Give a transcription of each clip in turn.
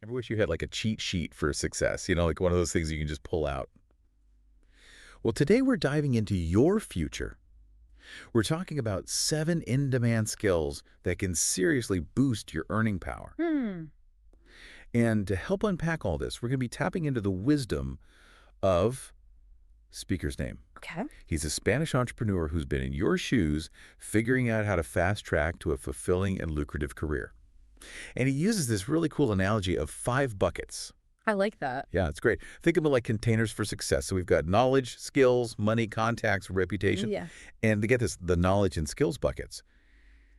I wish you had like a cheat sheet for success, you know, like one of those things you can just pull out. Well, today we're diving into your future. We're talking about 7 in-demand skills that can seriously boost your earning power. Hmm. And to help unpack all this, we're going to be tapping into the wisdom of speaker's name. Okay. He's a Spanish entrepreneur who's been in your shoes, figuring out how to fast track to a fulfilling and lucrative career. And he uses this really cool analogy of 5 buckets. I like that. Yeah, it's great. Think of it like containers for success. So we've got knowledge, skills, money, contacts, reputation. Yeah. And to get this, the knowledge and skills buckets,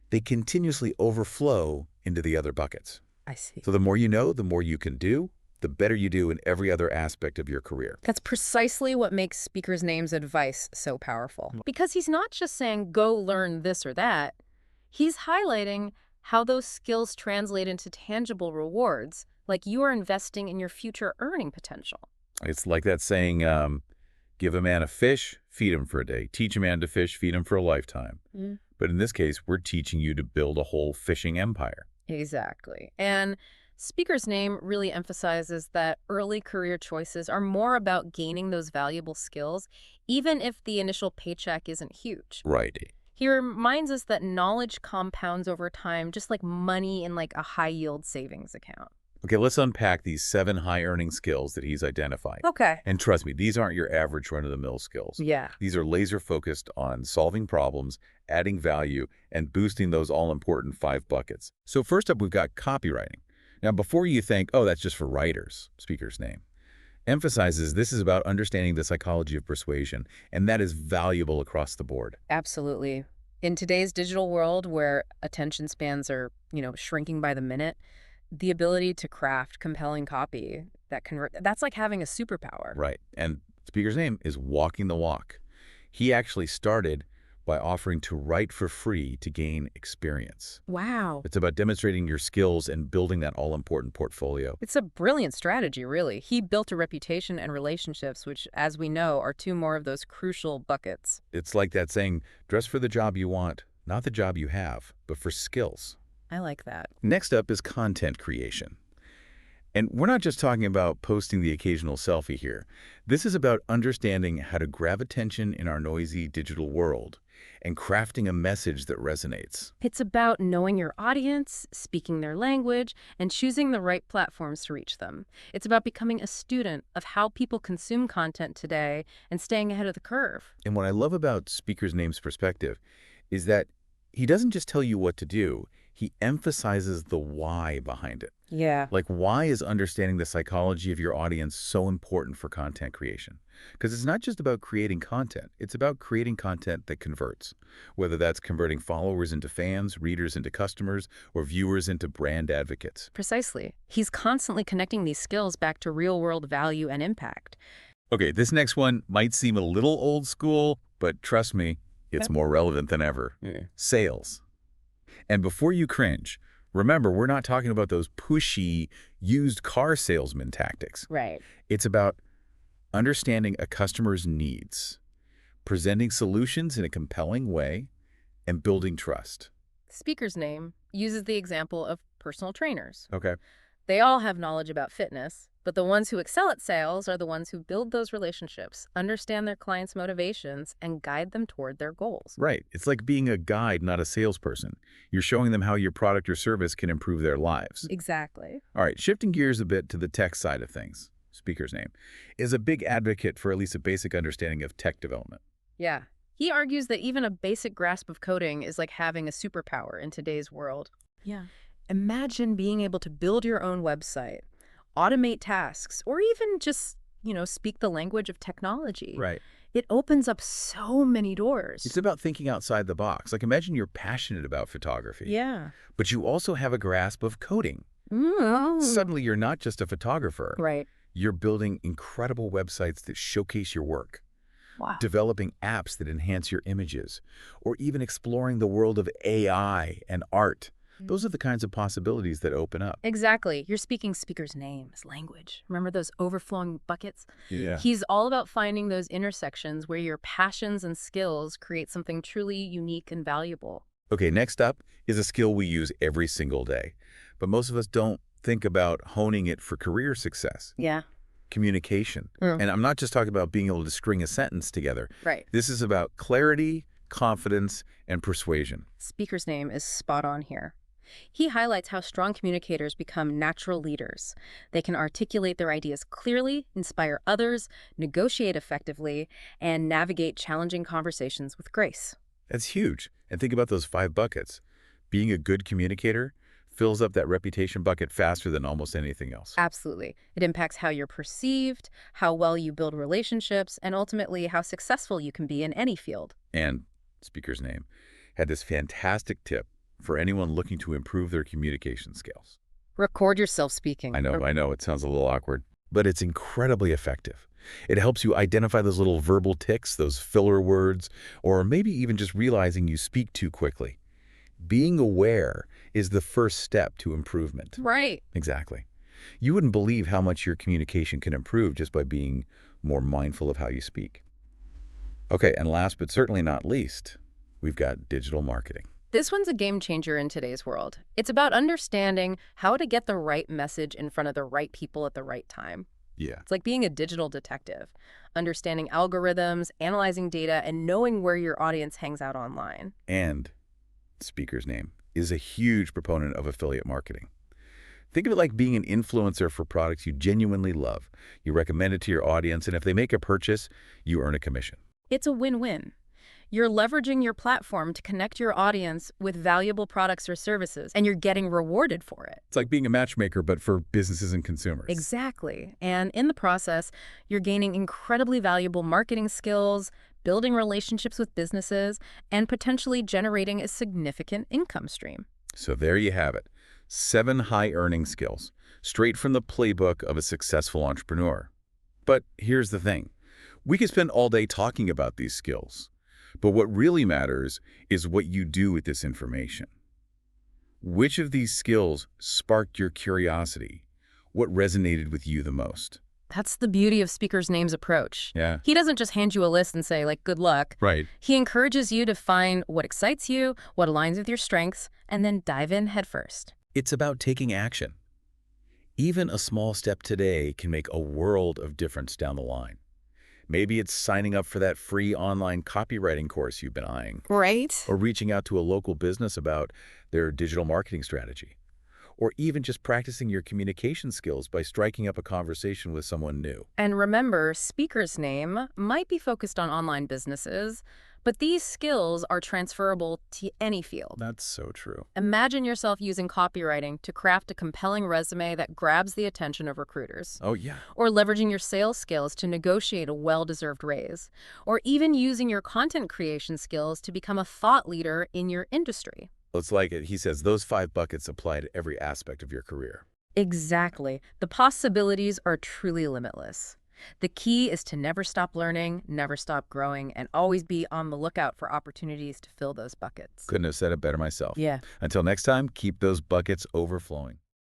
they continuously overflow into the other buckets. I see. So the more you know, the more you can do, the better you do in every other aspect of your career. That's precisely what makes Speaker's Name's advice so powerful. Because he's not just saying, go learn this or that. He's highlighting how those skills translate into tangible rewards, like you are investing in your future earning potential. It's like that saying, give a man a fish, feed him for a day. Teach a man to fish, feed him for a lifetime. Mm. But in this case, we're teaching you to build a whole fishing empire. Exactly. And Speaker's Name really emphasizes that early career choices are more about gaining those valuable skills, even if the initial paycheck isn't huge. Right. He reminds us that knowledge compounds over time, just like money in like a high-yield savings account. Okay, let's unpack these 7 high-earning skills that he's identified. Okay. And trust me, these aren't your average run-of-the-mill skills. Yeah. These are laser-focused on solving problems, adding value, and boosting those all-important 5 buckets. So first up, we've got copywriting. Now, before you think, oh, that's just for writers, speaker's name, emphasizes this is about understanding the psychology of persuasion, and that is valuable across the board. Absolutely. In today's digital world where attention spans are, shrinking by the minute, the ability to craft compelling copy that's like having a superpower. Right. And speaker's name is walking the walk. He actually started by offering to write for free to gain experience. Wow. It's about demonstrating your skills and building that all-important portfolio. It's a brilliant strategy, really. He built a reputation and relationships, which, as we know, are 2 more of those crucial buckets. It's like that saying, dress for the job you want, not the job you have, but for skills. I like that. Next up is content creation. And we're not just talking about posting the occasional selfie here. This is about understanding how to grab attention in our noisy digital world and crafting a message that resonates. It's about knowing your audience, speaking their language, and choosing the right platforms to reach them. It's about becoming a student of how people consume content today and staying ahead of the curve. And what I love about speaker's name's perspective is that he doesn't just tell you what to do, he emphasizes the why behind it. Yeah. Like, why is understanding the psychology of your audience so important for content creation? Because it's not just about creating content. It's about creating content that converts, whether that's converting followers into fans, readers into customers, or viewers into brand advocates. Precisely. He's constantly connecting these skills back to real-world value and impact. Okay, this next one might seem a little old school, but trust me, it's more relevant than ever. Yeah. Sales. And before you cringe, remember, we're not talking about those pushy, used car salesman tactics. Right. It's about understanding a customer's needs, presenting solutions in a compelling way, and building trust. Speaker's Name uses the example of personal trainers. Okay. They all have knowledge about fitness, but the ones who excel at sales are the ones who build those relationships, understand their clients' motivations, and guide them toward their goals. Right. It's like being a guide, not a salesperson. You're showing them how your product or service can improve their lives. Exactly. All right, shifting gears a bit to the tech side of things. Speaker's name is a big advocate for at least a basic understanding of tech development. Yeah. He argues that even a basic grasp of coding is like having a superpower in today's world. Yeah. Imagine being able to build your own website, automate tasks, or even just, speak the language of technology. Right. It opens up so many doors. It's about thinking outside the box. Like, imagine you're passionate about photography. Yeah. But you also have a grasp of coding. Suddenly, you're not just a photographer. Right. You're building incredible websites that showcase your work, Wow. developing apps that enhance your images, or even exploring the world of AI and art. Those are the kinds of possibilities that open up. Exactly. You're speaking Speaker's Name as language. Remember those overflowing buckets? Yeah. He's all about finding those intersections where your passions and skills create something truly unique and valuable. Okay, next up is a skill we use every single day, but most of us don't think about honing it for career success, Yeah. communication. Mm. And I'm not just talking about being able to string a sentence together. Right. This is about clarity, confidence, and persuasion. Speaker's name is spot on here. He highlights how strong communicators become natural leaders. They can articulate their ideas clearly, inspire others, negotiate effectively, and navigate challenging conversations with grace. That's huge. And think about those 5 buckets. Being a good communicator fills up that reputation bucket faster than almost anything else. Absolutely. It impacts how you're perceived, how well you build relationships, and ultimately how successful you can be in any field. And speaker's name had this fantastic tip for anyone looking to improve their communication skills. Record yourself speaking. I know, it sounds a little awkward, but it's incredibly effective. It helps you identify those little verbal tics, those filler words, or maybe even just realizing you speak too quickly. Being aware is the first step to improvement. Right. Exactly. You wouldn't believe how much your communication can improve just by being more mindful of how you speak. Okay, and last but certainly not least, we've got digital marketing. This one's a game changer in today's world. It's about understanding how to get the right message in front of the right people at the right time. Yeah. It's like being a digital detective, understanding algorithms, analyzing data, and knowing where your audience hangs out online. And speaker's name is a huge proponent of affiliate marketing. Think of it like being an influencer for products you genuinely love. You recommend it to your audience, and if they make a purchase, you earn a commission. It's a win-win. You're leveraging your platform to connect your audience with valuable products or services, and you're getting rewarded for it. It's like being a matchmaker, but for businesses and consumers. Exactly. And in the process, you're gaining incredibly valuable marketing skills, building relationships with businesses, and potentially generating a significant income stream. So there you have it. 7 high-earning skills, straight from the playbook of a successful entrepreneur. But here's the thing. We could spend all day talking about these skills. But what really matters is what you do with this information. Which of these skills sparked your curiosity? What resonated with you the most? That's the beauty of Speaker's Name's approach. Yeah. He doesn't just hand you a list and say, like, good luck. Right. He encourages you to find what excites you, what aligns with your strengths, and then dive in headfirst. It's about taking action. Even a small step today can make a world of difference down the line. Maybe it's signing up for that free online copywriting course you've been eyeing. Right. Or reaching out to a local business about their digital marketing strategy. Or even just practicing your communication skills by striking up a conversation with someone new. And remember, Speaker's Name might be focused on online businesses, but these skills are transferable to any field. That's so true. Imagine yourself using copywriting to craft a compelling resume that grabs the attention of recruiters. Oh, yeah. Or leveraging your sales skills to negotiate a well-deserved raise. Or even using your content creation skills to become a thought leader in your industry. It's like he says, those 5 buckets apply to every aspect of your career. Exactly. The possibilities are truly limitless. The key is to never stop learning, never stop growing, and always be on the lookout for opportunities to fill those buckets. Couldn't have said it better myself. Yeah. Until next time, keep those buckets overflowing.